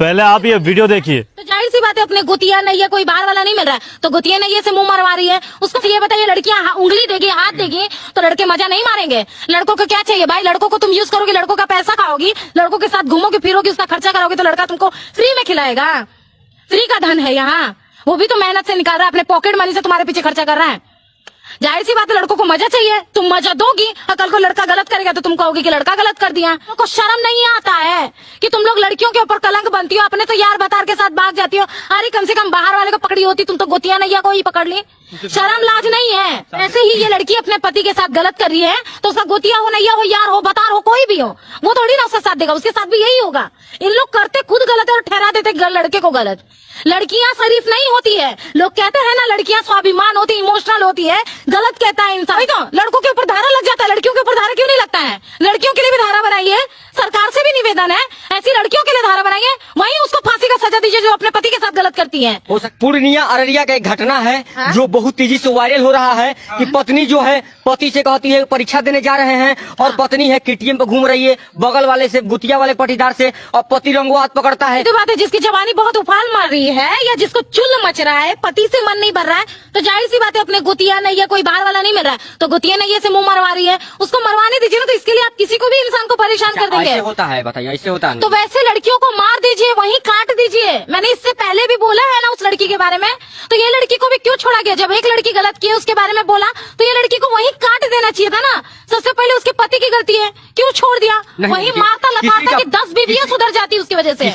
पहले आप ये वीडियो देखिए। तो जाहिर सी बात है अपने गुतिया नहीं है, कोई बाहर वाला नहीं मिल रहा है तो गुतिया नहीं है से मुंह मरवा रही है। उसको ये बताइए लड़कियां उंगली देगी हाथ देगी तो लड़के मजा नहीं मारेंगे। लड़कों को क्या चाहिए भाई? लड़कों को तुम यूज करोगे, लड़कों का पैसा खाओगी, लड़कों के साथ घूमोगे फिरोगे, उसका खर्चा करोगे तो लड़का तुमको फ्री में खिलाएगा। फ्री का धन है यहाँ, वो भी तो मेहनत से निकाल रहा है, अपने पॉकेट मनी से तुम्हारे पीछे खर्चा कर रहा है। जाहिर सी बात है लड़कों को मजा चाहिए, तुम मजा दोगी और कल को लड़का गलत करेगा तो तुम कहोगे कि लड़का गलत कर दिया। तुमको शर्म नहीं आता है कि तुम लोग लड़कियों के ऊपर कलंक बनती हो, अपने तो यार बतार के साथ भाग जाती हो। अरे कम से कम बाहर वाले को पकड़ी होती, तुम तो गोतिया नैया को ही पकड़ ली। शर्म लाज नहीं है। ऐसे ही ये लड़की अपने पति के साथ गलत कर रही है तो उसका गोतिया हो नैया हो यार हो बतार हो कोई भी हो, वो थोड़ी ना उसका साथ देगा, उसके साथ भी यही होगा। इन लोग करते खुद गलत है और ठहरा देते लड़के को गलत। लड़कियां शरीफ नहीं होती है, लोग कहते हैं ना लड़कियां स्वाभिमान होती, इमोशनल होती है, गलत कहता है इंसान। तो लड़कों के ऊपर धारा लग जाता है, लड़कियों के ऊपर धारा क्यों नहीं लगता है? लड़कियों के लिए भी धारा बनाइए, सरकार से भी निवेदन है ऐसी लड़कियों के लिए धारा बनाइए, वहीं उसको फांसी का सजा दीजिए जो अपने पति के साथ गलत करती है। पूर्णिया अररिया का एक घटना है जो बहुत तेजी से वायरल हो रहा है कि पत्नी जो है पति से कहती है परीक्षा देने जा रहे हैं और पत्नी है केटीएम पे घूम रही है बगल वाले से गुतिया वाले पटीदार से और पति रंगो हाथ पकड़ता है। तो बात है जिसकी जवानी बहुत उफान मार रही है या जिसको चुल मच रहा है, पति से मन नहीं भर रहा है तो जाहिर सी बात है अपने गुतिया नहीं है, कोई बाहर वाला नहीं मिल रहा है तो गुतिया नहीं से मुंह मरवा रही है, उसको मरवाने दीजिए ना। तो इसके लिए आप किसी को भी इंसान को परेशान कर देंगे? ऐसे होता है बताइए, ऐसे होता है तो वैसे लड़कियों को मार दीजिए, वहीं काट दीजिए। मैंने इससे पहले भी बोला है ना उस लड़की के बारे में, तो ये लड़की को भी क्यों छोड़ा गया? जब एक लड़की गलत की है उसके बारे में बोला तो ये लड़की को वहीं काट देना चाहिए था ना। सबसे पहले उसके पति की गलती है, क्यों छोड़ दिया? वहीं मारता लपाता कि 10 बीवियां सुधर जाती उसकी वजह से।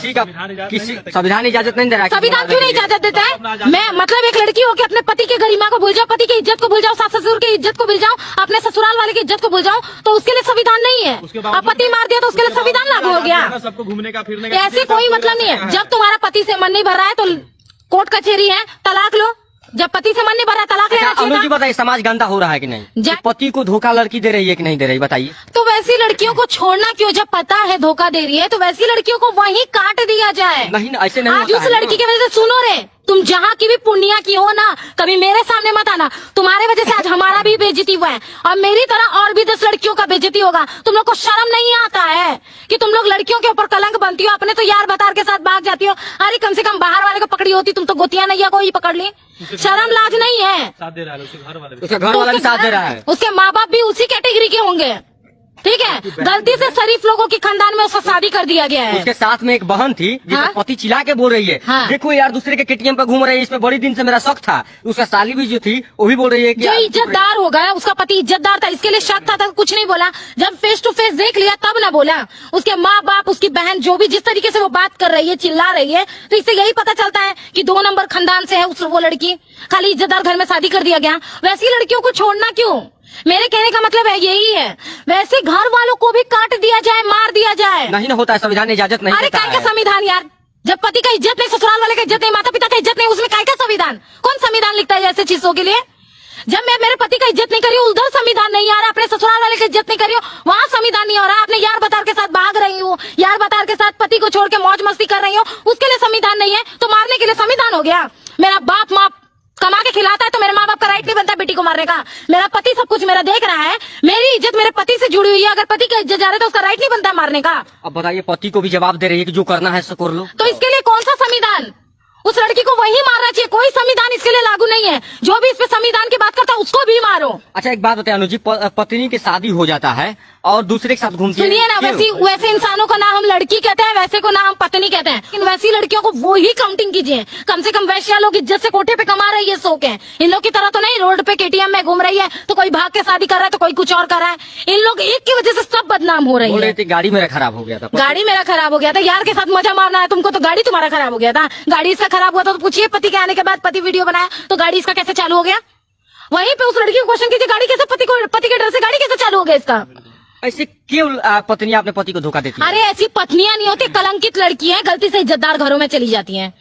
किसी संविधान इजाजत नहीं दे रहा है। संविधान क्यों नहीं इजाजत देता है? मैं मतलब एक लड़की हो के अपने पति की गरिमा को भूल जाओ, पति की इज्जत को भूल जाओ, सास ससुर की इज्जत को भूल जाओ, अपने ससुराल वाले की इज्जत को भूल जाओ, तो उसके लिए संविधान नहीं है। अब पति मार दिया तो उसके लिए संविधान लागू हो गया। सबको घूमने का फिरने का ऐसे कोई मतलब नहीं है। जब तुम्हारा पति से मन नहीं भर रहा है तो कोर्ट कचहरी है, तलाक लो। जब पति से मन नहीं भर रहा तलाक लेना चाहिए। अनुज जी बताइए समाज गंदा हो रहा है कि नहीं? पति को धोखा लड़की दे रही है कि नहीं दे रही बताइए? तो वैसी लड़कियों को छोड़ना क्यों? जब पता है धोखा दे रही है तो वैसी लड़कियों को वहीं काट दिया जाए। नहीं ऐसे नहीं। आज उस लड़की की वजह से सुनो रे, तुम जहाँ की भी पुण्या की हो ना, कभी मेरे सामने मत आना। तुम्हारे वजह से आज हमारा भी बेइज्जती हुआ है और मेरी तरह और भी 10 लड़कियों का बेइज्जती होगा। तुम लोग को शर्म नहीं आता है कि तुम लोग लड़कियों के ऊपर कलंक बनती हो, अपने तो यार बतार के साथ भाग जाती हो। अरे कम से कम बाहर वाले को पकड़ी होती, तुम तो गोतिया नैया को ही पकड़ ली। शर्म लाज नहीं है। साथ दे रहा है, उसके घर वाले भी साथ दे रहा है, उसके माँ बाप भी उसी कैटेगरी के होंगे। ठीक है, गलती से शरीफ लोगों की खानदान में उसका शादी कर दिया गया है। उसके साथ में एक बहन थी जिसका पति चिल्ला के बोल रही है देखो यार दूसरे के केटीएम पे घूम रही है, इसमें बड़ी दिन से मेरा शौक था। उसका साली भी जो थी वो भी बोल रही है कि जो इज्जतदार हो गया, उसका पति इज्जतदार था, इसके लिए शक था कुछ नहीं बोला। जब फेस टू फेस देख लिया तब ना बोला। उसके माँ बाप उसकी बहन जो भी जिस तरीके से वो बात कर रही है, चिल्ला रही है, तो इससे यही पता चलता है कि 2 नंबर खानदान से है वो लड़की। खाली इज्जतदार घर में शादी कर दिया गया। वैसी लड़कियों को छोड़ना क्यों? मेरे कहने का मतलब है यही है। वैसे घर वालों को भी काट दिया जाए, मार दिया जाए। नहीं ना होता है, संविधान इजाजत नहीं। अरे काय का संविधान यार? जब पति का इज्जत नहीं, ससुराल वाले का इज्जत नहीं, माता पिता का इज्जत नहीं, उसमें काय का संविधान? कौन संविधान लिखता है ऐसे चीजों के लिए? जब मैं मेरे पति का इज्जत नहीं करी हूँ उधर संविधान नहीं आ रहा, अपने ससुराल वाले का इज्जत नहीं करी हूँ वहाँ संविधान नहीं हो रहा, अपने यार बतार के साथ भाग रही हूँ, यार बतार के साथ पति को छोड़ के मौज मस्ती कर रही हूँ, उसके लिए संविधान नहीं है तो मारने के लिए संविधान हो गया। मेरा बाप माँ कमा के खिलाता है तो मेरे माँ बाप का राइट नहीं बनता बेटी को मारने का। मेरा पति सब कुछ मेरा देख रहा है, मेरी इज्जत मेरे पति से जुड़ी हुई है। अगर पति का इज्जत जा रहा है तो उसका राइट नहीं बनता मारने का। अब बताइए पति को भी जवाब दे रही है कि जो करना है सो कर लो, तो इसके लिए कौन सा संविधान? उस लड़की को वही मारना चाहिए, कोई संविधान इसके लिए लागू नहीं है। जो भी इस पे संविधान की बात करता है उसको भी मारो। अच्छा एक बात बताए अनुज जी, पत्नी की शादी हो जाता है और दूसरे के साथ घूमती है। सुनिए ना, वैसे इंसानों को ना हम लड़की कहते हैं, वैसे को ना हम पत्नी कहते हैं, लेकिन वैसी लड़कियों को वो ही काउंटिंग कीजिए। कम से कम वैश्या लोग इज्जत से कोठे पे कमा रही है, शौक है। इन लोग की तरह तो नहीं रोड पे केटीएम में घूम रही है तो कोई भाग के शादी कर रहा है तो कोई कुछ और कर रहा है। इन लोग एक की वजह से सब बदनाम हो रही है। गाड़ी मेरा खराब हो गया था, गाड़ी मेरा खराब हो गया था, यार के साथ मजा मारना है तुमको तो गाड़ी तुम्हारा खराब हो गया था। गाड़ी इसका खराब हुआ था तो पूछिए पति के आने के बाद पति वीडियो बनाया तो गाड़ी इसका कैसे चालू हो गया? वहीं पे उस लड़की को क्वेश्चन कीजिए गाड़ी कैसे पति के डर से गाड़ी कैसे चालू हो गया इसका? ऐसे क्यों पत्नियां अपने पति को धोखा देती है? अरे ऐसी पत्नियां नहीं होती, कलंकित लड़की है, गलती से इज्जतदार घरों में चली जाती हैं।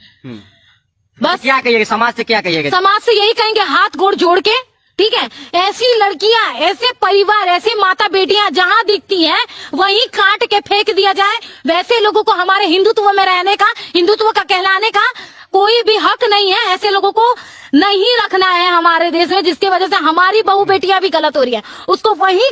बस क्या कहिएगा समाज से? क्या कहिएगा समाज से? यही कहेंगे हाथ गोड़ जोड़ के, ठीक है? ऐसी लड़कियां, ऐसे परिवार, ऐसी माता बेटियां जहां दिखती हैं वहीं काट के फेंक दिया जाए। वैसे लोगों को हमारे हिंदुत्व में रहने का, हिंदुत्व का कहलाने का कोई भी हक नहीं है। ऐसे लोगों को नहीं रखना है हमारे देश में, जिसकी वजह से हमारी बहू बेटियां भी गलत हो रही है। उसको वही